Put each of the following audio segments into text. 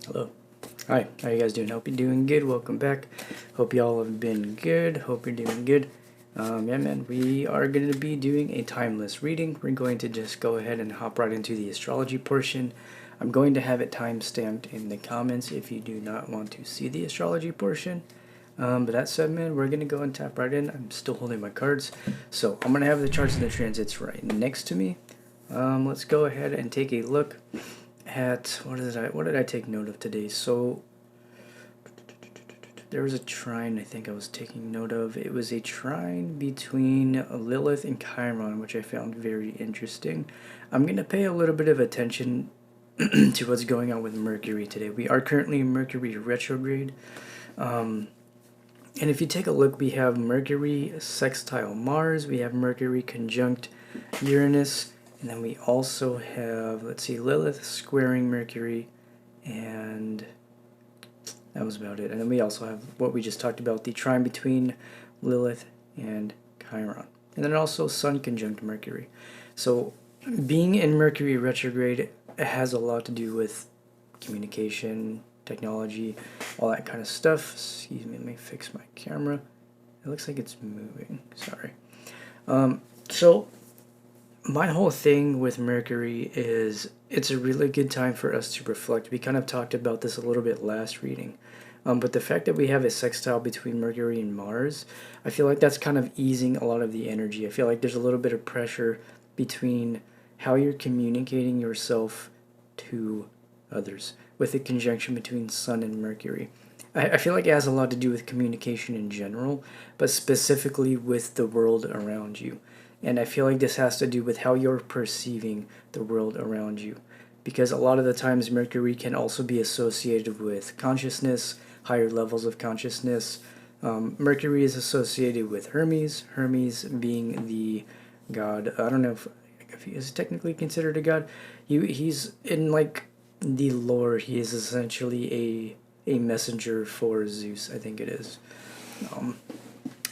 Hello. Hi, how you guys doing? Hope you're doing good. Welcome back. Hope y'all have been good. Hope you're doing good. Yeah, man, we are going to be doing a timeless reading. We're going to just go ahead and hop right into the astrology portion. I'm going to have it time-stamped in the comments if you do not want to see the astrology portion. But that said, man, we're going to go and tap right in. I'm still holding my cards. So I'm going to have the charts and the transits right next to me. Let's go ahead and take a look at what did I take note of today? So there was a trine I think I was taking note of. It was a trine between Lilith and Chiron, which I found very interesting. I'm gonna pay a little bit of attention to what's going on with Mercury today. We are currently in Mercury retrograde. And if you take a look, we have Mercury sextile Mars, we have Mercury conjunct Uranus, and then we also have, let's see, Lilith squaring Mercury, and that was about it. And then we also have what we just talked about, the trine between Lilith and Chiron. And then also Sun conjunct Mercury. So being in Mercury retrograde has a lot to do with communication, technology, all that kind of stuff. Excuse me, let me fix my camera. It looks like it's moving. Sorry. So my whole thing with Mercury is it's a really good time for us to reflect. We kind of talked about this a little bit last reading. But the fact that we have a sextile between Mercury and Mars, I feel like that's kind of easing a lot of the energy. I feel like there's a little bit of pressure between how you're communicating yourself to others with the conjunction between Sun and Mercury. I feel like it has a lot to do with communication in general, but specifically with the world around you. And I feel like this has to do with how you're perceiving the world around you. Because a lot of the times Mercury can also be associated with consciousness, higher levels of consciousness. Mercury is associated with Hermes, Hermes being the god. I don't know if he is technically considered a god. He's in like the lore, he is essentially a messenger for Zeus, I think it is.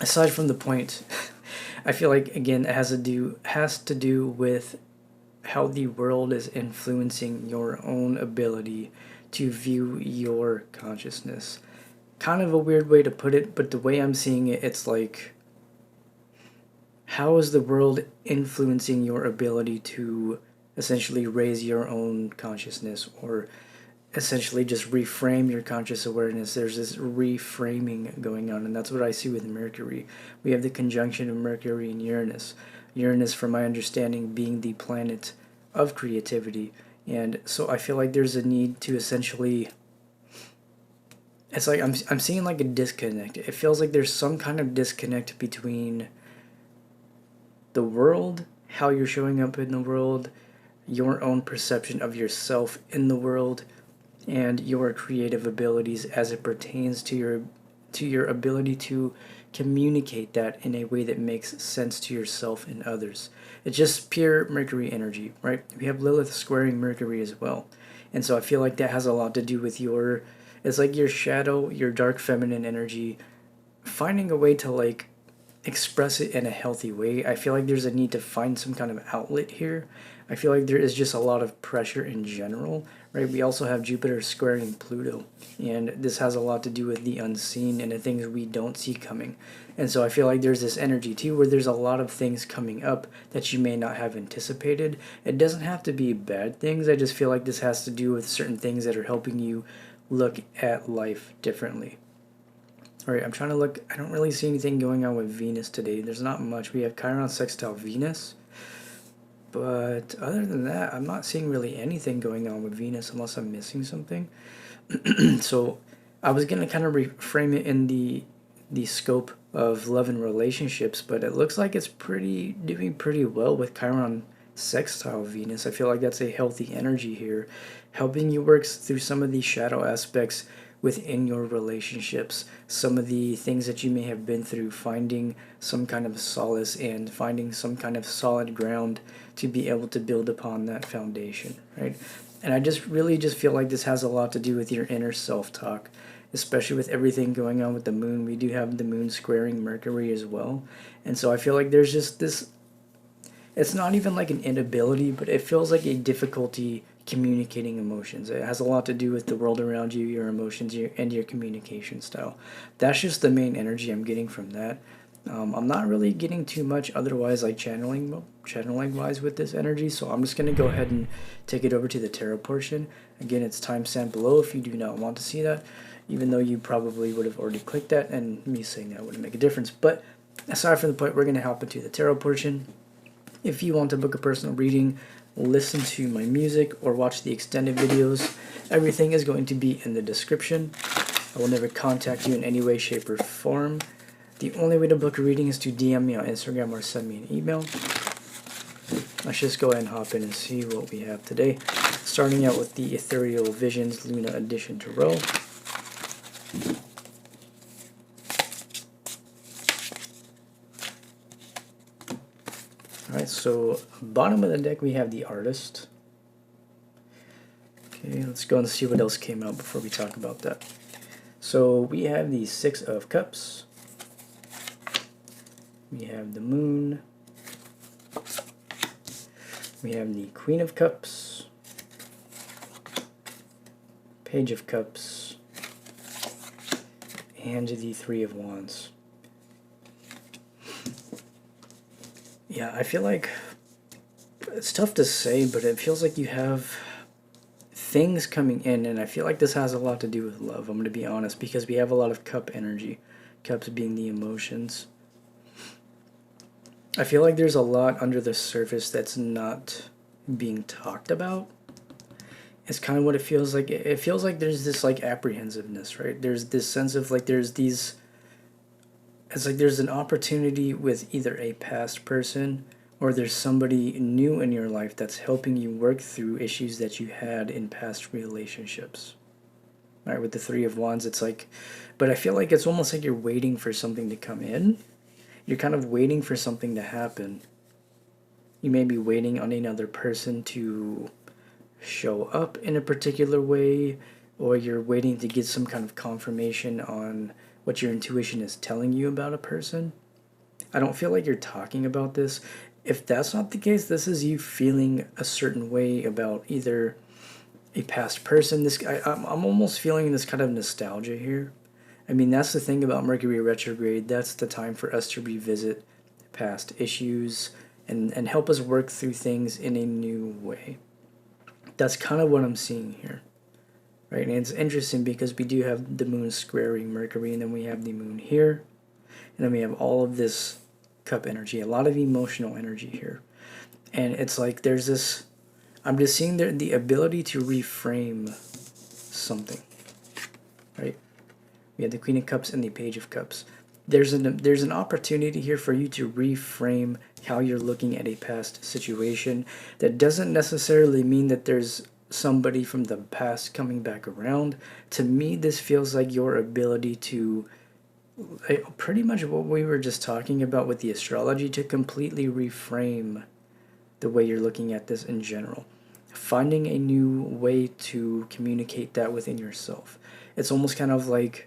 Aside from the point, I feel like again it has to do with how the world is influencing your own ability to view your consciousness. Kind of a weird way to put it, but the way I'm seeing it, it's like, how is the world influencing your ability to essentially raise your own consciousness, or essentially just reframe your conscious awareness? There's this reframing going on, and that's what I see with Mercury. We have the conjunction of Mercury and Uranus. Uranus, from my understanding, being the planet of creativity. And so I feel like there's a need to essentially, it's like I'm seeing like a disconnect. It feels like there's some kind of disconnect between the world, how you're showing up in the world, your own perception of yourself in the world, and your creative abilities as it pertains to your ability to communicate that in a way that makes sense to yourself and others. It's just pure Mercury energy, right? We have Lilith squaring Mercury as well. And so I feel like that has a lot to do with it's like your shadow, your dark feminine energy, finding a way to like express it in a healthy way. I feel like there's a need to find some kind of outlet here. I feel like there is just a lot of pressure in general, right? We also have Jupiter squaring Pluto, and this has a lot to do with the unseen and the things we don't see coming. And so I feel like there's this energy too where there's a lot of things coming up that you may not have anticipated. It doesn't have to be bad things. I just feel like this has to do with certain things that are helping you look at life differently. Alright, I'm trying to look. I don't really see anything going on with Venus today. There's not much. We have Chiron sextile Venus. But other than that, I'm not seeing really anything going on with Venus unless I'm missing something. So I was going to kind of reframe it in the scope of love and relationships, but it looks like it's doing pretty well with Chiron sextile Venus. I feel like that's a healthy energy here, helping you work through some of these shadow aspects within your relationships, some of the things that you may have been through, finding some kind of solace and finding some kind of solid ground to be able to build upon that foundation, right? And I just really just feel like this has a lot to do with your inner self-talk, especially with everything going on with the moon. We do have the moon squaring Mercury as well. And so I feel like there's just this, it's not even like an inability, but it feels like a difficulty communicating emotions. It has a lot to do with the world around you, your emotions, and your communication style. That's just the main energy I'm getting from that. I'm not really getting too much otherwise, like channeling wise with this energy, so I'm just going to go ahead and take it over to the tarot portion. Again, it's timestamp below if you do not want to see that, even though you probably would have already clicked that, and me saying that wouldn't make a difference. But aside from the point, we're going to hop into the tarot portion. If you want to book a personal reading, listen to my music, or watch the extended videos, everything is going to be in the description. I will never contact you in any way, shape, or form. The only way to book a reading is to DM me on Instagram or send me an email. Let's just go ahead and hop in and see what we have today. Starting out with the Ethereal Visions Luna Edition Tarot. Alright, so bottom of the deck we have the Artist. Okay, let's go and see what else came out before we talk about that. So we have the Six of Cups. We have the Moon. We have the Queen of Cups. Page of Cups. And the Three of Wands. Yeah, I feel like it's tough to say, but it feels like you have things coming in, and I feel like this has a lot to do with love, I'm going to be honest, because we have a lot of cup energy, cups being the emotions. I feel like there's a lot under the surface that's not being talked about. It's kind of what it feels like. It feels like there's this like apprehensiveness, right? There's this sense of like there's these, it's like there's an opportunity with either a past person or there's somebody new in your life that's helping you work through issues that you had in past relationships. Right, with the Three of Wands, it's like, but I feel like it's almost like you're waiting for something to come in. You're kind of waiting for something to happen. You may be waiting on another person to show up in a particular way, or you're waiting to get some kind of confirmation on what your intuition is telling you about a person. I don't feel like you're talking about this. If that's not the case, this is you feeling a certain way about either a past person. I'm almost feeling this kind of nostalgia here. I mean, that's the thing about Mercury retrograde. That's the time for us to revisit past issues and help us work through things in a new way. That's kind of what I'm seeing here. Right, and it's interesting because we do have the moon squaring Mercury, and then we have the moon here, and then we have all of this cup energy, a lot of emotional energy here. And it's like there's this, I'm just seeing the ability to reframe something, right? We have the Queen of Cups and the Page of Cups. There's an opportunity here for you to reframe how you're looking at a past situation. That doesn't necessarily mean that there's somebody from the past coming back around. To me, this feels like your ability to, pretty much what we were just talking about with the astrology, to completely reframe the way you're looking at this in general. Finding a new way to communicate that within yourself. It's almost kind of like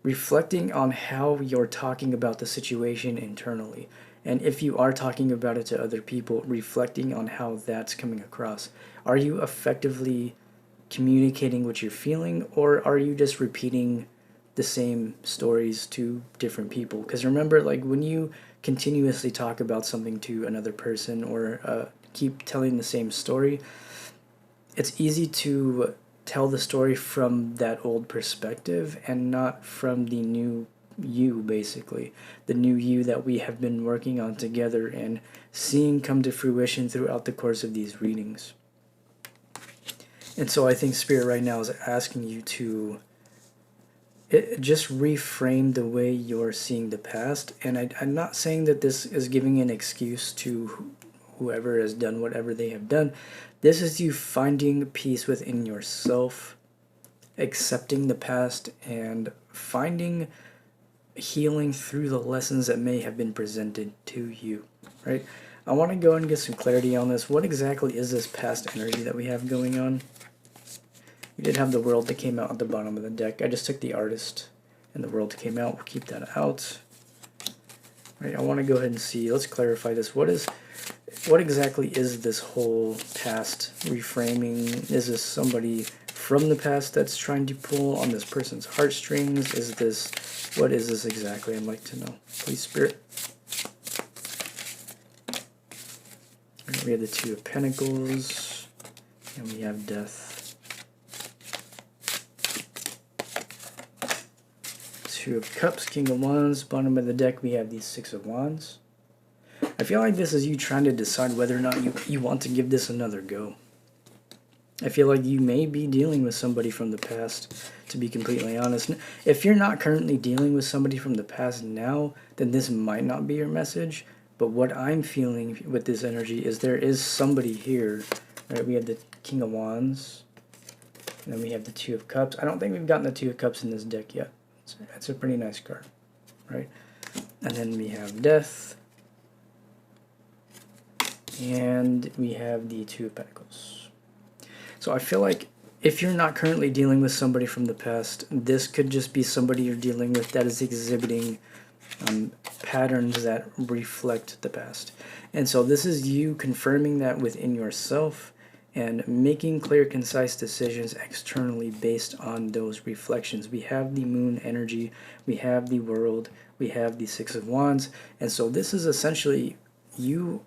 reflecting on how you're talking about the situation internally. And if you are talking about it to other people, reflecting on how that's coming across. Are you effectively communicating what you're feeling, or are you just repeating the same stories to different people? Because remember, like when you continuously talk about something to another person, or keep telling the same story, it's easy to tell the story from that old perspective and not from the new you, basically. The new you that we have been working on together and seeing come to fruition throughout the course of these readings. And so I think Spirit right now is asking you to just reframe the way you're seeing the past. And I'm not saying that this is giving an excuse to whoever has done whatever they have done. This is you finding peace within yourself, accepting the past, and finding healing through the lessons that may have been presented to you, right? I want to go and get some clarity on this. What exactly is this past energy that we have going on? We did have the World that came out at the bottom of the deck. I just took the Artist and the World came out. We'll keep that out. Right, I want to go ahead and see. Let's clarify this. What exactly is this whole past reframing? Is this somebody from the past that's trying to pull on this person's heartstrings? What is this exactly? I'd like to know. Please, Spirit. Right, we have the Two of Pentacles, and we have Death. Two of Cups, King of Wands. Bottom of the deck, we have the Six of Wands. I feel like this is you trying to decide whether or not you want to give this another go. I feel like you may be dealing with somebody from the past, to be completely honest. If you're not currently dealing with somebody from the past now, then this might not be your message. But what I'm feeling with this energy is there is somebody here. Right? We have the King of Wands. And then we have the Two of Cups. I don't think we've gotten the Two of Cups in this deck yet. It's a pretty nice card. Right? And then we have Death. And we have the Two of Pentacles. So I feel like if you're not currently dealing with somebody from the past, this could just be somebody you're dealing with that is exhibiting patterns that reflect the past. And so this is you confirming that within yourself and making clear, concise decisions externally based on those reflections. We have the Moon energy, we have the World, we have the Six of Wands, and so this is essentially you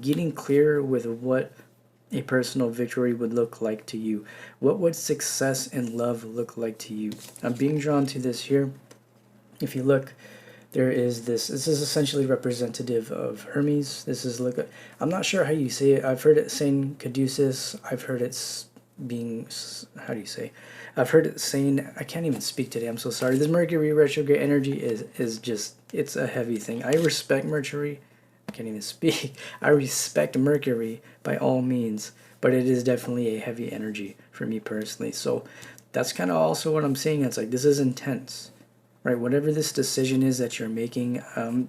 getting clear with what a personal victory would look like to you. What would success and love look like to you? I'm being drawn to this here. If you look, there is this is essentially representative of Hermes. This is I'm not sure how you say it. I've heard it saying caduceus. I've heard it's being, how do you say? I've heard it saying, I can't even speak today. I'm so sorry. This Mercury retrograde energy is just, it's a heavy thing. I respect Mercury. I can't even speak. I respect Mercury by all means, but it is definitely a heavy energy for me personally. So that's kind of also what I'm saying. It's like, this is intense, right? Whatever this decision is that you're making,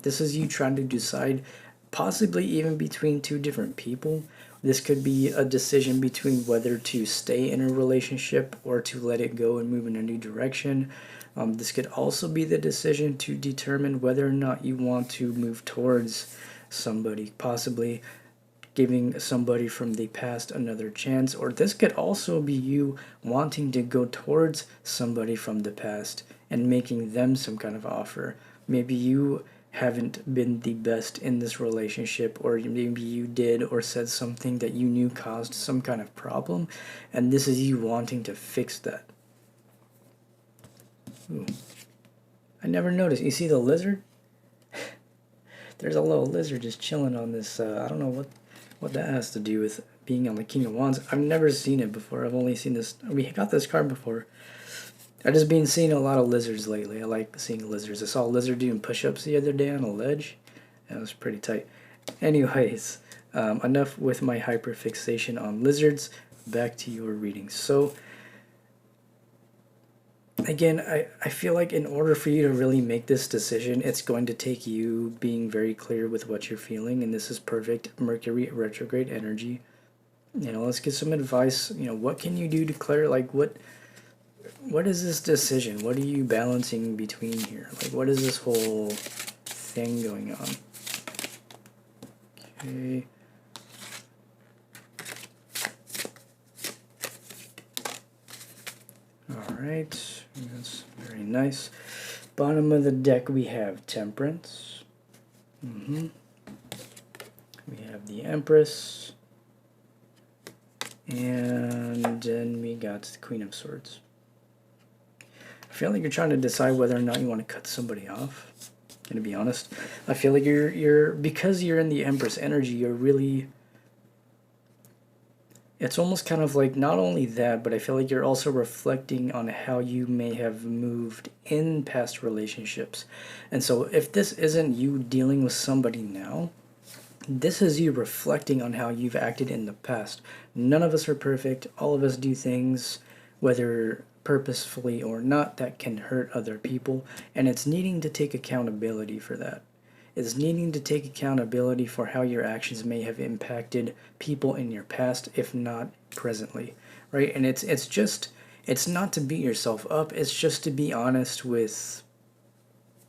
this is you trying to decide, possibly even between two different people. This could be a decision between whether to stay in a relationship or to let it go and move in a new direction. This could also be the decision to determine whether or not you want to move towards somebody, possibly giving somebody from the past another chance. Or this could also be you wanting to go towards somebody from the past and making them some kind of offer. Maybe you haven't been the best in this relationship, or maybe you did or said something that you knew caused some kind of problem, and this is you wanting to fix that. Ooh. I never noticed. You see the lizard? There's a little lizard just chilling on this. I don't know what that has to do with being on the King of Wands. I've never seen it before. I've only seen this. We got this card before. I've just been seeing a lot of lizards lately. I like seeing lizards. I saw a lizard doing push-ups the other day on a ledge. That was pretty tight. Anyways, enough with my hyperfixation on lizards. Back to your reading. So, again, I feel like in order for you to really make this decision, it's going to take you being very clear with what you're feeling, and this is perfect Mercury retrograde energy. You know, let's get some advice. You know, what can you do to clear, like, what is this decision? What are you balancing between here? Like, what is this whole thing going on? Okay. Alright, that's very nice. Bottom of the deck we have Temperance. We have the Empress. And then we got the Queen of Swords. I feel like you're trying to decide whether or not you want to cut somebody off. Gonna be honest. I feel like you're because you're in the Empress energy, you're really, it's almost kind of like not only that, but I feel like you're also reflecting on how you may have moved in past relationships. And so if this isn't you dealing with somebody now, this is you reflecting on how you've acted in the past. None of us are perfect. All of us do things, whether purposefully or not, that can hurt other people. And it's needing to take accountability for that. It's needing to take accountability for how your actions may have impacted people in your past, if not presently, right? And it's not to beat yourself up. It's just to be honest with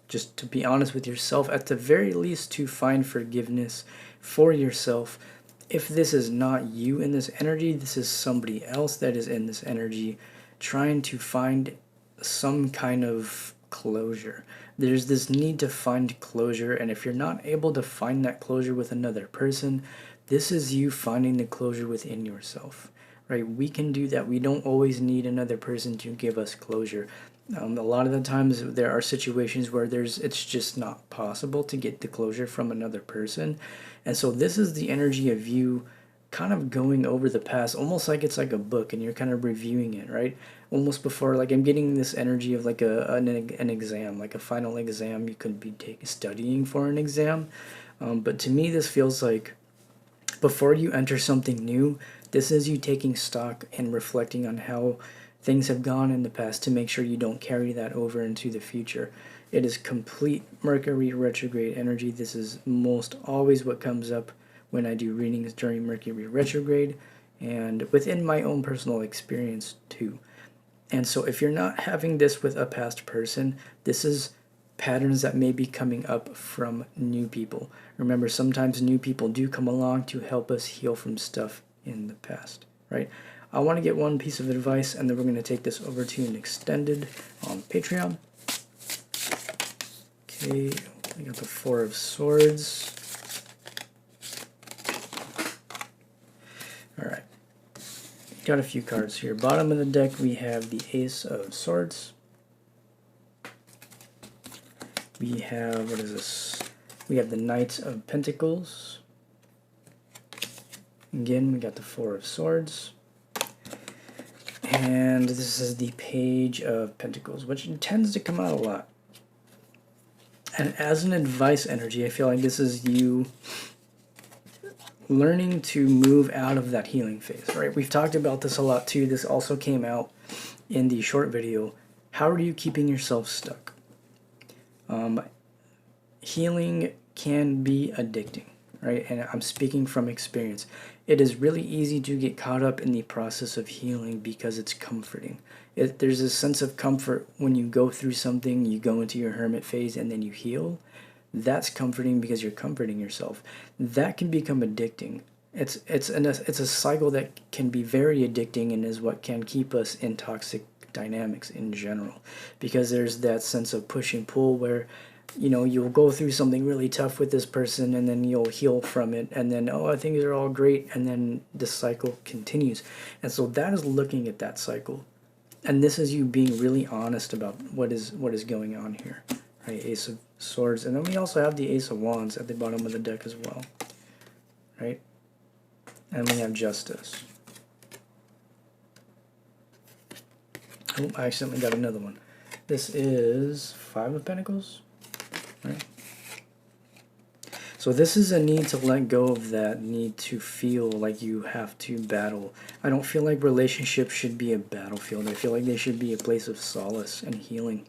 just to be honest with yourself, at the very least to find forgiveness for yourself. If this is not you in this energy, this is somebody else that is in this energy trying to find some kind of closure. There's this need to find closure, and if you're not able to find that closure with another person, this is you finding the closure within yourself, right? We can do that. We don't always need another person to give us closure. A lot of the times there are situations where it's just not possible to get the closure from another person. And so this is the energy of you kind of going over the past, almost like it's like a book and you're kind of reviewing it, right? Almost before, like I'm getting this energy of like an exam, like a final exam. You could be studying for an exam. But to me, this feels like before you enter something new, this is you taking stock and reflecting on how things have gone in the past to make sure you don't carry that over into the future. It is complete Mercury retrograde energy. This is most always what comes up when I do readings during Mercury retrograde, and within my own personal experience too. And so if you're not having this with a past person, this is patterns that may be coming up from new people. Remember, sometimes new people do come along to help us heal from stuff in the past, right? I want to get one piece of advice, and then we're going to take this over to an extended on Patreon. Okay, we got the Four of Swords. All right, got a few cards here. Bottom of the deck, we have the Ace of Swords. We have, what is this? We have the Knight of Pentacles. Again, we got the Four of Swords. And this is the Page of Pentacles, which tends to come out a lot. And as an advice energy, I feel like this is you learning to move out of that healing phase, right? We've talked about this a lot too. This also came out in the short video. How are you keeping yourself stuck? Healing can be addicting, right? And I'm speaking from experience. It is really easy to get caught up in the process of healing because it's comforting. There's a sense of comfort when you go through something, you go into your hermit phase, and then you heal. That's comforting because you're comforting yourself. That can become addicting. It's a cycle that can be very addicting and is what can keep us in toxic dynamics in general, because there's that sense of push and pull where, you know, you'll go through something really tough with this person and then you'll heal from it, and then, oh, things are all great, and then the cycle continues. And so that is looking at that cycle, and this is you being really honest about what is going on here, right? Ace of Swords, and then we also have the Ace of Wands at the bottom of the deck as well, right? And we have Justice. Oh, I accidentally got another one. This is Five of Pentacles, right? So this is a need to let go of that need to feel like you have to battle. I don't feel like relationships should be a battlefield. I feel like they should be a place of solace and healing.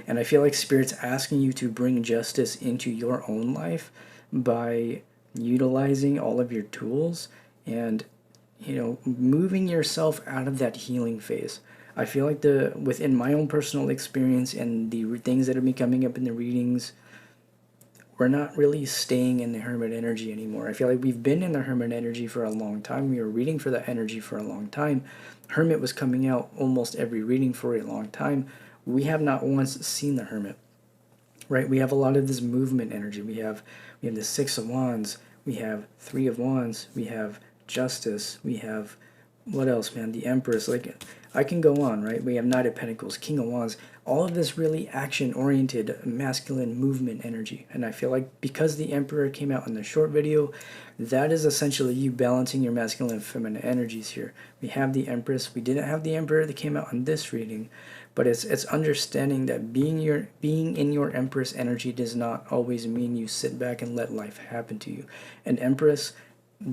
And I feel like Spirit's asking you to bring justice into your own life by utilizing all of your tools and, you know, moving yourself out of that healing phase. I feel like within my own personal experience and the things that have been coming up in the readings, we're not really staying in the hermit energy anymore. I feel like we've been in the hermit energy for a long time. We were reading for that energy for a long time. Hermit was coming out almost every reading for a long time. We have not once seen the hermit, right? We have a lot of this movement energy. We have the Six of Wands. We have Three of Wands. We have Justice. We have, what else, man? The Empress. Like, I can go on, right? We have Knight of Pentacles, King of Wands. All of this really action-oriented, masculine movement energy. And I feel like because the Emperor came out in the short video, that is essentially you balancing your masculine and feminine energies here. We have the Empress. We didn't have the Emperor that came out in this reading, but it's understanding that being in your Empress energy does not always mean you sit back and let life happen to you. An Empress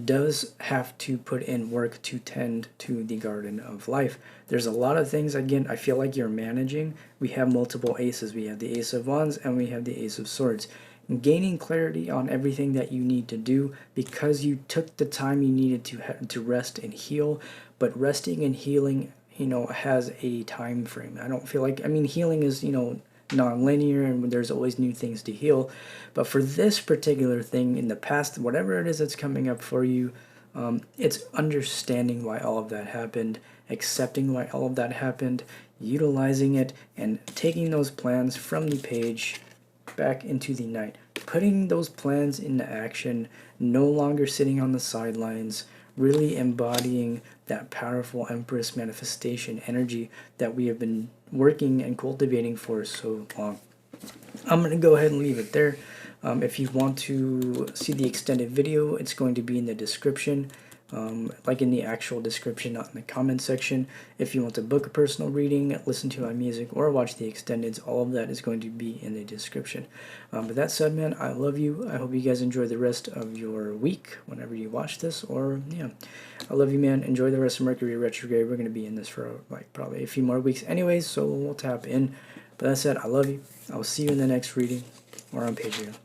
does have to put in work to tend to the garden of life. There's a lot of things, again, I feel like you're managing. We have multiple aces. We have the Ace of Wands and we have the Ace of Swords. Gaining clarity on everything that you need to do because you took the time you needed to rest and heal. But resting and healing, you know, has a time frame. I don't feel like, I mean, healing is, you know, non-linear, and there's always new things to heal. But for this particular thing in the past, whatever it is that's coming up for you, it's understanding why all of that happened, accepting why all of that happened, utilizing it, and taking those plans from the page back into the night, putting those plans into action, no longer sitting on the sidelines, really embodying that powerful Empress manifestation energy that we have been working and cultivating for so long. I'm going to go ahead and leave it there. If you want to see the extended video, it's going to be in the description, like in the actual description, not in the comment section. If you want to book a personal reading, listen to my music, or watch the extendeds, all of that is going to be in the description. With that said, man, I love you. I hope you guys enjoy the rest of your week whenever you watch this, or yeah, I love you, man. Enjoy the rest of Mercury retrograde. We're going to be in this for like probably a few more weeks anyways, so we'll tap in. But that said, I love you. I will see you in the next reading or on Patreon.